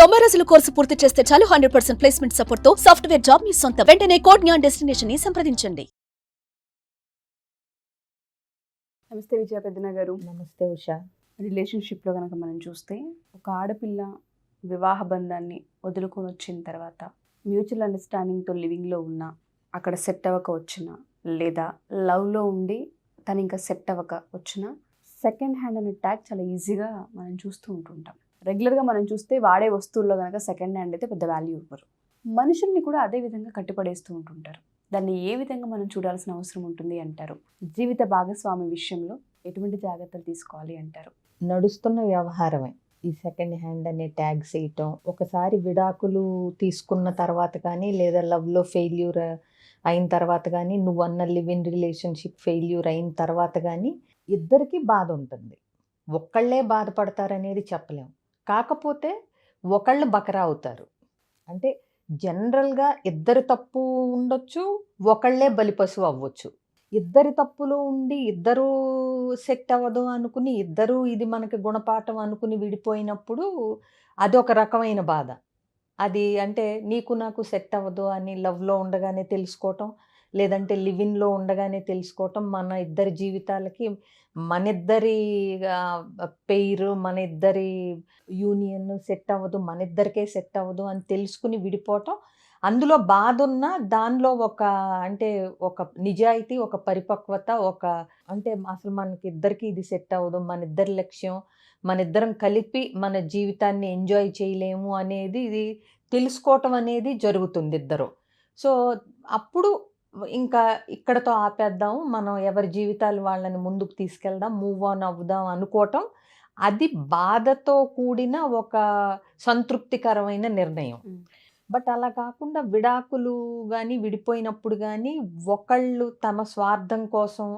90 రోజుల కోర్సు పూర్తి చేస్తే చాలు 100% ప్లేస్మెంట్ సపోర్ట్ తో సాఫ్ట్వేర్ జాబ్ మీ సొంతం. వెంటనే కోడ్ జ్ఞాన్ డెస్టినేషన్ ని సంప్రదించండి. నమస్తే విజయ పెద్దన గారు. నమస్తే ఉషా. రిలేషన్షిప్లో కనుక మనం చూస్తే ఒక ఆడపిల్ల వివాహ బంధాన్ని వదులుకొని వచ్చిన తర్వాత మ్యూచువల్ అండర్స్టాండింగ్తో లివింగ్లో ఉన్నా, అక్కడ సెట్ అవ్వక వచ్చినా, లేదా లవ్లో ఉండి తను ఇంకా సెట్ అవ్వక వచ్చినా, సెకండ్ హ్యాండ్ అనే ట్యాగ్ చాలా ఈజీగా మనం చూస్తూ ఉంటుంటాం. రెగ్యులర్గా మనం చూస్తే వాడే వస్తువుల్లో కనుక సెకండ్ హ్యాండ్ అయితే పెద్ద వాల్యూ ఇవ్వరు. మనుషుల్ని కూడా అదే విధంగా కట్టిపడేస్తూ ఉంటుంటారు. దాన్ని ఏ విధంగా మనం చూడాల్సిన అవసరం ఉంటుంది అంటారు? జీవిత భాగస్వామి విషయంలో ఎటువంటి జాగ్రత్తలు తీసుకోవాలి అంటారు? నడుస్తున్న వ్యవహారమే ఈ సెకండ్ హ్యాండ్ అనే ట్యాగ్ చేయటం. ఒకసారి విడాకులు తీసుకున్న తర్వాత కానీ, లేదా లవ్లో ఫెయిల్యూర్ అయిన తర్వాత కానీ, నువ్వు అన్న లివ్ ఇన్ రిలేషన్షిప్ ఫెయిల్యూర్ అయిన తర్వాత కానీ ఇద్దరికీ బాధ ఉంటుంది. ఒక్కళ్ళే బాధపడతారనేది చెప్పలేం. కాకపోతే ఒకళ్ళు బకరా అవుతారు. అంటే జనరల్గా ఇద్దరు తప్పు ఉండొచ్చు, ఒకళ్ళే బలిపశువు అవ్వచ్చు. ఇద్దరి తప్పులు ఉండి ఇద్దరూ సెట్ అవ్వదు అనుకుని, ఇద్దరూ ఇది మనకి గుణపాఠం అనుకుని విడిపోయినప్పుడు అదొక రకమైన బాధ. అది అంటే నీకు నాకు సెట్ అవ్వదు అని లవ్లో ఉండగానే తెలుసుకోవటం, లేదంటే లివిన్లో ఉండగానే తెలుసుకోవటం, మన ఇద్దరి జీవితాలకి మన ఇద్దరి పెయిర్, మన ఇద్దరి యూనియన్ సెట్ అవ్వదు, మన ఇద్దరికే సెట్ అవ్వదు అని తెలుసుకుని విడిపోవటం. అందులో బాధ ఉన్న దానిలో ఒక నిజాయితీ, ఒక పరిపక్వత, అంటే అసలు మనకి ఇద్దరికి ఇది సెట్ అవ్వదు, మన ఇద్దరి లక్ష్యం మన ఇద్దరం కలిపి మన జీవితాన్ని ఎంజాయ్ చేయలేము అనేది ఇది తెలుసుకోవటం అనేది జరుగుతుంది ఇద్దరు. సో అప్పుడు ఇంకా ఇక్కడతో ఆపేద్దాము, మనం ఎవరి జీవితాలు వాళ్ళని ముందుకు తీసుకెళ్దాం, మూవ్ ఆన్ అవుదాం అనుకోవటం, అది బాధతో కూడిన ఒక సంతృప్తికరమైన నిర్ణయం. బట్ అలా కాకుండా విడాకులు కానీ విడిపోయినప్పుడు కానీ ఒకళ్ళు తమ స్వార్థం కోసం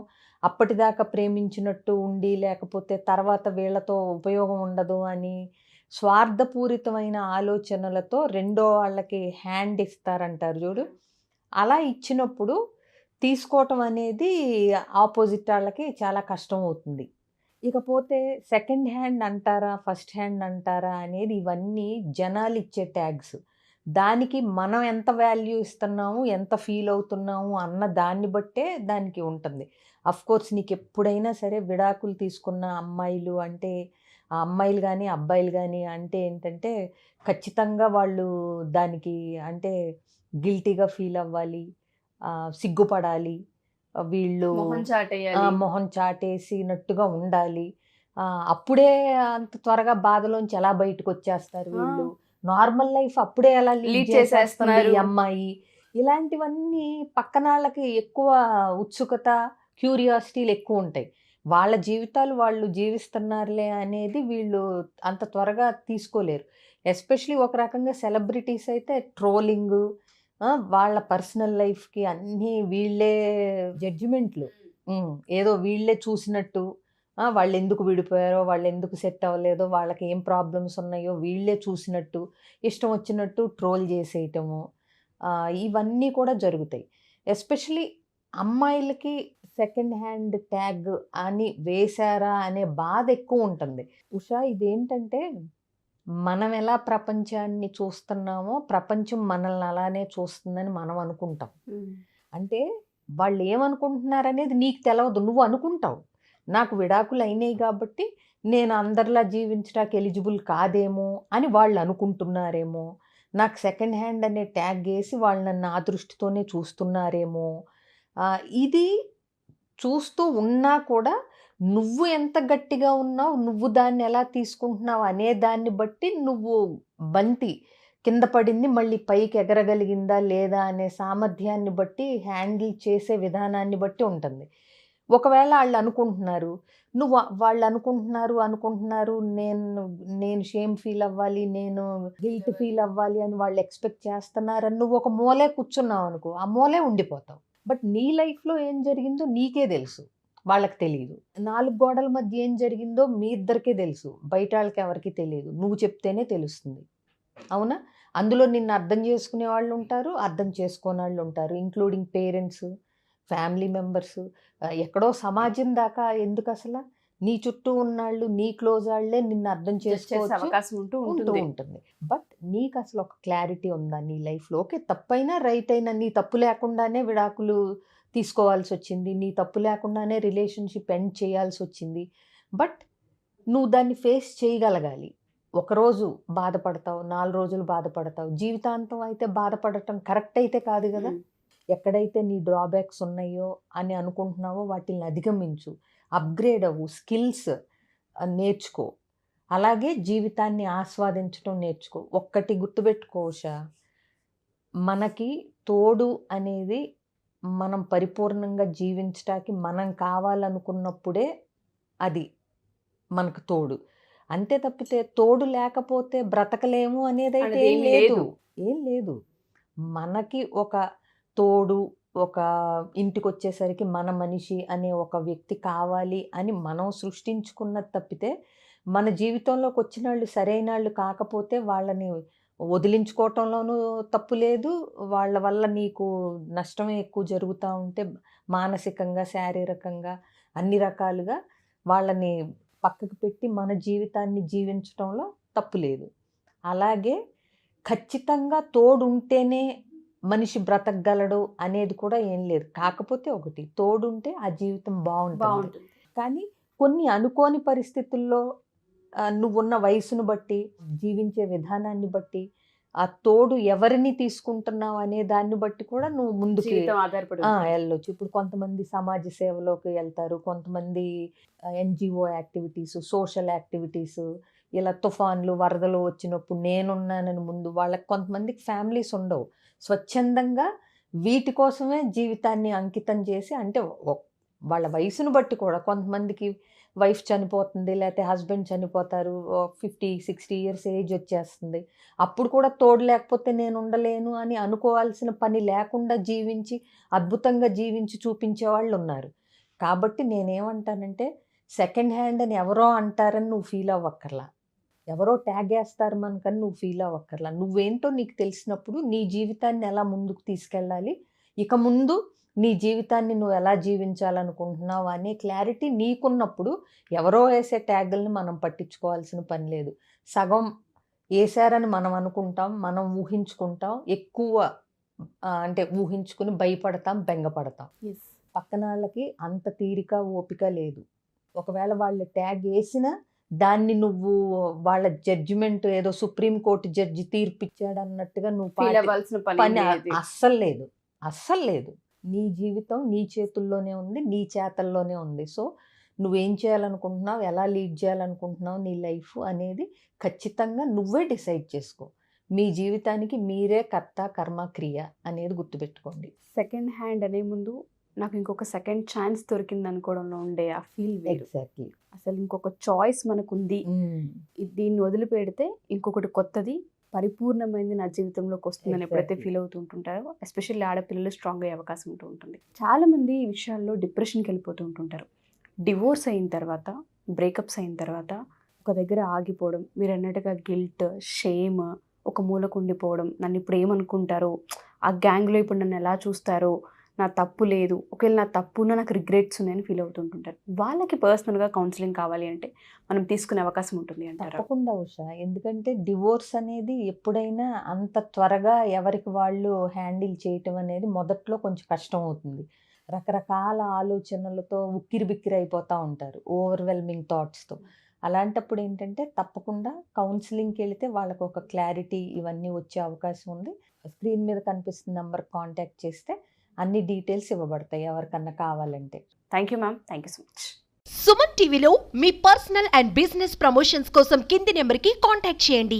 అప్పటిదాకా ప్రేమించినట్టు ఉండి, లేకపోతే తర్వాత వీళ్ళతో ఉపయోగం ఉండదు అని స్వార్థపూరితమైన ఆలోచనలతో రెండో వాళ్ళకి హ్యాండ్ ఇస్తారంటారు చూడు, అలా ఇచ్చినప్పుడు తీసుకోవటం అనేది ఆపోజిట్ వాళ్ళకి చాలా కష్టం అవుతుంది. ఇకపోతే సెకండ్ హ్యాండ్ అంటారా, ఫస్ట్ హ్యాండ్ అంటారా అనేది ఇవన్నీ జనాలు ఇచ్చే ట్యాగ్స్. దానికి మనం ఎంత వాల్యూ ఇస్తున్నాము, ఎంత ఫీల్ అవుతున్నాము అన్న దాన్ని బట్టే దానికి ఉంటుంది. అఫ్కోర్స్ నీకు ఎప్పుడైనా సరే విడాకులు తీసుకున్న అమ్మాయిలు అంటే, ఆ అమ్మాయిలు కానీ అబ్బాయిలు కానీ అంటే ఏంటంటే ఖచ్చితంగా వాళ్ళు దానికి అంటే గిల్టీగా ఫీల్ అవ్వాలి, సిగ్గుపడాలి, వీళ్ళు మొహం చాటేసినట్టుగా ఉండాలి. అప్పుడే అంత త్వరగా బాధలోంచి ఎలా బయటకు వచ్చేస్తారు వీళ్ళు, నార్మల్ లైఫ్ అప్పుడే ఎలా లీడ్ చేసేస్తున్నారు ఈ అమ్మాయి, ఇలాంటివన్నీ పక్కన వాళ్ళకి ఎక్కువ ఉత్సుకత, క్యూరియాసిటీలు ఎక్కువ ఉంటాయి. వాళ్ళ జీవితాలు వాళ్ళు జీవిస్తున్నారులే అనేది వీళ్ళు అంత త్వరగా తీసుకోలేరు. ఎస్పెషలీ ఒక రకంగా సెలబ్రిటీస్ అయితే ట్రోలింగ్, వాళ్ళ పర్సనల్ లైఫ్కి అన్నీ వీళ్ళే జడ్జిమెంట్లు, ఏదో వీళ్ళే చూసినట్టు, వాళ్ళు ఎందుకు విడిపోయారో, వాళ్ళు ఎందుకు సెట్ అవ్వలేదో, వాళ్ళకి ఏం ప్రాబ్లమ్స్ ఉన్నాయో వీళ్ళే చూసినట్టు ఇష్టం వచ్చినట్టు ట్రోల్ చేసేయటము, ఇవన్నీ కూడా జరుగుతాయి. ఎస్పెషలీ అమ్మాయిలకి సెకండ్ హ్యాండ్ ట్యాగ్ అని వేశారా అనే బాధ ఎక్కువ ఉంటుంది. ఉషా, ఇదేంటంటే మనం ఎలా ప్రపంచాన్ని చూస్తున్నామో ప్రపంచం మనల్ని అలానే చూస్తుందని మనం అనుకుంటాం. అంటే వాళ్ళు ఏమనుకుంటున్నారనేది నీకు తెలవదు, నువ్వు అనుకుంటావు నాకు విడాకులు అయినాయి కాబట్టి నేను అందరిలా జీవించడానికి ఎలిజిబుల్ కాదేమో అని వాళ్ళు అనుకుంటున్నారేమో, నాకు సెకండ్ హ్యాండ్ అనే ట్యాగ్ వేసి వాళ్ళు నన్ను ఆ దృష్టితోనే చూస్తున్నారేమో. ఇది చూస్తూ ఉన్నా కూడా నువ్వు ఎంత గట్టిగా ఉన్నావు, నువ్వు దాన్ని ఎలా తీసుకుంటున్నావు అనే దాన్ని బట్టి నువ్వు బంతి కింద పడింది మళ్ళీ పైకి ఎగరగలిగిందా లేదా అనే సామర్థ్యాన్ని బట్టి, హ్యాండిల్ చేసే విధానాన్ని బట్టి ఉంటుంది. ఒకవేళ వాళ్ళు అనుకుంటున్నారు నేను షేమ్ ఫీల్ అవ్వాలి, నేను గిల్ట్ ఫీల్ అవ్వాలి అని వాళ్ళు ఎక్స్పెక్ట్ చేస్తున్నారని నువ్వు ఒక మూలే కూర్చున్నావు అనుకో, ఆ మూలే ఉండిపోతావు. బట్ నీ లైఫ్లో ఏం జరిగిందో నీకే తెలుసు, వాళ్ళకి తెలియదు. 4 గోడల మధ్య ఏం జరిగిందో మీ ఇద్దరికే తెలుసు, బయట వాళ్ళకి ఎవరికి తెలియదు, నువ్వు చెప్తేనే తెలుస్తుంది. అవునా? అందులో నిన్ను అర్థం చేసుకునే వాళ్ళు ఉంటారు, అర్థం చేసుకోని వాళ్ళు ఉంటారు, ఇంక్లూడింగ్ పేరెంట్స్, ఫ్యామిలీ మెంబర్స్, ఎక్కడో సమాజం దాకా ఎందుకు అసలు నీ చుట్టూ ఉన్నాళ్ళు, నీ క్లోజ్ వాళ్ళే నిన్ను అర్థం చేసే చేసుకోవచ్చు అవకాశం ఉంటూ ఉంటూ ఉంటుంది. ఉంటుంది. బట్ నీకు అసలు ఒక క్లారిటీ ఉందా నీ లైఫ్లో? ఓకే, తప్పైనా రైట్ అయినా నీ తప్పు లేకుండానే విడాకులు తీసుకోవాల్సి వచ్చింది, నీ తప్పు లేకుండానే రిలేషన్షిప్ ఎండ్ చేయాల్సి వచ్చింది. బట్ నువ్వు దాన్ని ఫేస్ చేయగలగాలి. ఒకరోజు బాధపడతావు, 4 రోజులు బాధపడతావు, జీవితాంతం అయితే బాధపడటం కరెక్ట్ అయితే కాదు కదా. ఎక్కడైతే నీ డ్రాబ్యాక్స్ ఉన్నాయో అని అనుకుంటున్నావో వాటిని అధిగమించు, అప్గ్రేడ్ అవ్వు, స్కిల్స్ నేర్చుకో. అలాగే జీవితాన్ని ఆస్వాదించడం నేర్చుకో. ఒక్కటి గుర్తుపెట్టుకో ఉషా, మనకి తోడు అనేది మనం పరిపూర్ణంగా జీవించటానికి మనం కావాలనుకున్నప్పుడే అది మనకు తోడు. అంతే తప్పితే తోడు లేకపోతే బ్రతకలేము అనేదైతే అనేది ఏం ఏమీ లేదు. లేదు. ఏం లేదు. మనకి ఒక తోడు, ఒక ఇంటికి వచ్చేసరికి మన మనిషి అనే ఒక వ్యక్తి కావాలి అని మనం సృష్టించుకున్నది తప్పితే, మన జీవితంలోకి వచ్చిన వాళ్ళు సరైన వాళ్ళు కాకపోతే వాళ్ళని వదిలించుకోవటంలోనూ తప్పు లేదు. వాళ్ళ వల్ల నీకు నష్టమే ఎక్కువ జరుగుతూ ఉంటే మానసికంగా, శారీరకంగా అన్ని రకాలుగా వాళ్ళని పక్కకు పెట్టి మన జీవితాన్ని జీవించటంలో తప్పు లేదు. అలాగే ఖచ్చితంగా తోడుంటేనే మనిషి బ్రతకగలడు అనేది కూడా ఏం లేదు. కాకపోతే ఒకటి, తోడుంటే ఆ జీవితం బాగుంటుంది. కానీ కొన్ని అనుకోని పరిస్థితుల్లో నువ్వున్న వయసును బట్టి, జీవించే విధానాన్ని బట్టి, ఆ తోడు ఎవరిని తీసుకుంటున్నావు అనే దాన్ని బట్టి కూడా నువ్వు ముందుకి ఆధారపడి వెళ్ళొచ్చు. ఇప్పుడు కొంతమంది సమాజ సేవలోకి వెళ్తారు, కొంతమంది ఎన్జిఓ యాక్టివిటీస్, సోషల్ యాక్టివిటీస్, ఇలా తుఫాన్లు, వరదలు వచ్చినప్పుడు నేనున్నానని ముందు వాళ్ళకి, కొంతమందికి ఫ్యామిలీస్ ఉండవు, స్వచ్ఛందంగా వీటి కోసమే జీవితాన్ని అంకితం చేసి, అంటే వాళ్ళ వయసును బట్టి కూడా కొంతమందికి వైఫ్ చనిపోతుంది, లేకపోతే హస్బెండ్ చనిపోతారు, 50-60 ఇయర్స్ ఏజ్ వచ్చేస్తుంది, అప్పుడు కూడా తోడు లేకపోతే నేను ఉండలేను అని అనుకోవాల్సిన పని లేకుండా జీవించి అద్భుతంగా జీవించి చూపించే వాళ్ళు ఉన్నారు. కాబట్టి నేనేమంటానంటే, సెకండ్ హ్యాండ్ అని ఎవరో అంటారని నువ్వు ఫీల్ అవ్వక్కర్లా, ఎవరో ట్యాగ్ వేస్తారు మనకని నువ్వు ఫీల్ అవ్వక్కర్లా. నువ్వేంటో నీకు తెలిసినప్పుడు నీ జీవితాన్ని ఎలా ముందుకు తీసుకెళ్ళాలి, ఇక ముందు నీ జీవితాన్ని నువ్వు ఎలా జీవించాలనుకుంటున్నావు అనే క్లారిటీ నీకున్నప్పుడు ఎవరో వేసే ట్యాగుల్ని మనం పట్టించుకోవాల్సిన పని లేదు. సగం వేసారని మనం అనుకుంటాం, మనం ఊహించుకుంటాం, ఎక్కువ అంటే ఊహించుకుని భయపడతాం, బెంగపడతాం. పక్కన వాళ్ళకి అంత తీరిక, ఓపిక లేదు. ఒకవేళ వాళ్ళు ట్యాగ్ వేసినా దాన్ని నువ్వు వాళ్ళ జడ్జిమెంట్ ఏదో సుప్రీంకోర్టు జడ్జి తీర్పిచ్చాడు అన్నట్టుగా నువ్వు పని అస్సలు లేదు. నీ జీవితం నీ చేతుల్లోనే ఉంది, నీ చేతల్లోనే ఉంది. సో నువ్వేం చేయాలనుకుంటున్నావు, ఎలా లీడ్ చేయాలనుకుంటున్నావు నీ లైఫ్ అనేది ఖచ్చితంగా నువ్వే డిసైడ్ చేసుకో. మీ జీవితానికి మీరే కర్త, కర్మ, క్రియ అనేది గుర్తుపెట్టుకోండి. సెకండ్ హ్యాండ్ అనే ముందు నాకు ఇంకొక సెకండ్ ఛాన్స్ దొరికింది అనుకోవడంలో ఉండే ఆ ఫీల్ వేరు. ఎగ్జాక్ట్లీ. అసలు ఇంకొక చాయిస్ మనకుంది, దీన్ని వదిలిపెడితే ఇంకొకటి కొత్తది పరిపూర్ణమైంది నా జీవితంలోకి వస్తుందని ఎప్పుడైతే ఫీల్ అవుతుంటారో, ఎస్పెషల్లీ ఆడపిల్లలు స్ట్రాంగ్ అయ్యే అవకాశం ఉంటూ ఉంటుంది. చాలామంది ఈ విషయాల్లో డిప్రెషన్కి వెళ్ళిపోతూ ఉంటుంటారు. డివోర్స్ అయిన తర్వాత, బ్రేకప్స్ అయిన తర్వాత ఒక దగ్గర ఆగిపోవడం, మీరు అన్నట్టుగా గిల్ట్, షేమ్, ఒక మూలకు ఉండిపోవడం, నన్ను ఇప్పుడు ఏమనుకుంటారో, ఆ గ్యాంగ్లో ఇప్పుడు నన్ను ఎలా చూస్తారో, నా తప్పు లేదు, ఒకవేళ నా తప్పున్నా నాకు రిగ్రెట్స్ ఉన్నాయని ఫీల్ అవుతుంటుంటారు. వాళ్ళకి పర్సనల్గా కౌన్సిలింగ్ కావాలి అంటే మనం తీసుకునే అవకాశం ఉంటుంది అంటారు? తప్పకుండా ఉషా, ఎందుకంటే డివోర్స్ అనేది ఎప్పుడైనా అంత త్వరగా ఎవరికి వాళ్ళు హ్యాండిల్ చేయటం అనేది మొదట్లో కొంచెం కష్టం అవుతుంది. రకరకాల ఆలోచనలతో ఉక్కిరి బిక్కిరి అయిపోతూ ఉంటారు, ఓవర్వెల్మింగ్ థాట్స్తో. అలాంటప్పుడు ఏంటంటే తప్పకుండా కౌన్సిలింగ్కి వెళితే వాళ్ళకు ఒక క్లారిటీ ఇవన్నీ వచ్చే అవకాశం ఉంది. స్క్రీన్ మీద కనిపిస్తున్న నెంబర్ కాంటాక్ట్ చేస్తే అన్ని డీటెయిల్స్ ఇవ్వబడతాయి ఎవరికన్నా కావాలంటే. Thank you ma'am, thank you so much. Suman టీవీలో మీ పర్సనల్ అండ్ బిజినెస్ ప్రమోషన్స్ కోసం కింది నెంబర్కి కాంటాక్ట్ చేయండి.